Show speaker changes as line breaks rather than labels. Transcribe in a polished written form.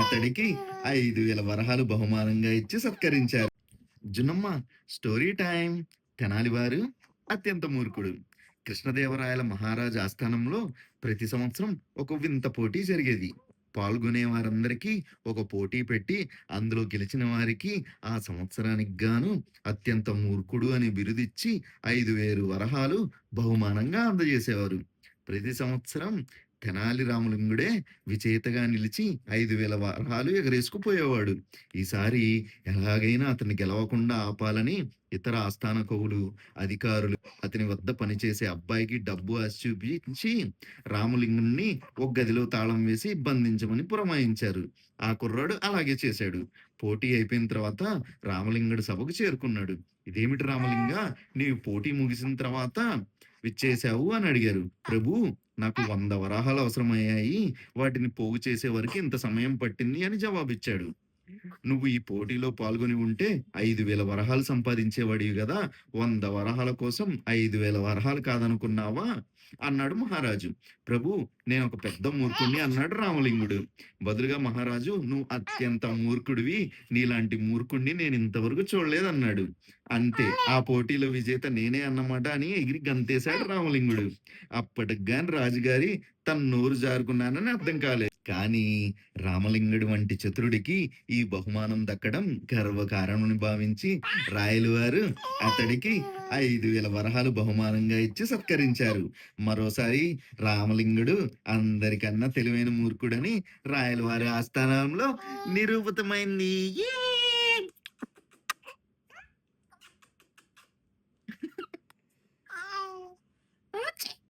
అతడికి 5,000 వరహాలు బహుమానంగా ఇచ్చి సత్కరించారు. జున్నమ్మ స్టోరీ టైం. తెనాలి వారు అత్యంత మూర్ఖుడు. కృష్ణదేవరాయల మహారాజు ఆస్థానంలో ప్రతి సంవత్సరం ఒక వింత పోటీ జరిగేది. పాల్గొనే వారందరికీ ఒక పోటీ పెట్టి అందులో గెలిచిన వారికి ఆ సంవత్సరానికి గాను అత్యంత మూర్ఖుడు అని బిరుదిచ్చి 5,000 వరహాలు బహుమానంగా అందజేసేవారు. ప్రతి సంవత్సరం తెనాలి రామలింగుడే విజేతగా నిలిచి 5,000 వరహాలు ఎగరేసుకుపోయేవాడు. ఈసారి ఎలాగైనా అతన్ని గెలవకుండా ఆపాలని ఇతర ఆస్థాన కవులు, అధికారులు అతని వద్ద పనిచేసే అబ్బాయికి డబ్బు ఆశ చూపించి రామలింగుణ్ణి ఒక గదిలో తాళం వేసి బంధించమని పురమాయించారు. ఆ కుర్రాడు అలాగే చేశాడు. పోటీ అయిపోయిన తర్వాత రామలింగుడు సభకు చేరుకున్నాడు. ఇదేమిటి రామలింగ, నీవు పోటీ ముగిసిన తర్వాత విచ్చేశావు అని అడిగారు. ప్రభు, నాకు 100 వరాహాలు అవసరమయ్యాయి. వాటిని పోగు చేసే వరకు ఇంత సమయం పట్టింది అని జవాబిచ్చాడు. నువ్వు ఈ పోటీలో పాల్గొని ఉంటే 5,000 వరహాలు సంపాదించేవాడివి గదా! 100 వరహాల కోసం 5,000 వరహాలు కాదనుకున్నావా? అన్నాడు మహారాజు. ప్రభూ, నేనొక పెద్ద మూర్ఖుడిని అన్నాడు రామలింగుడు. బదులుగా మహారాజు, నువ్వు అత్యంత మూర్ఖుడివి. నీలాంటి మూర్ఖుడిని నేనింతవరకు చూడలేదన్నాడు. అంతే, ఆ పోటీలో విజేత నేనే అన్నమాట అని ఎగిరి గంతేశాడు రామలింగుడు. అప్పటికి గాని రాజుగారి తన నోరు జారుకున్నానని అర్థం కాలేదు. కానీ రామలింగుడు వంటి చతురుడికి ఈ బహుమానం దక్కడం గర్వకారణమని భావించి రాయలవారు అతడికి 5,000 వరహాలు బహుమానంగా ఇచ్చి సత్కరించారు. మరోసారి రామలింగుడు అందరికన్నా తెలివైన మూర్ఖుడని రాయలవారి ఆస్థానంలో నిరూపితమైంది.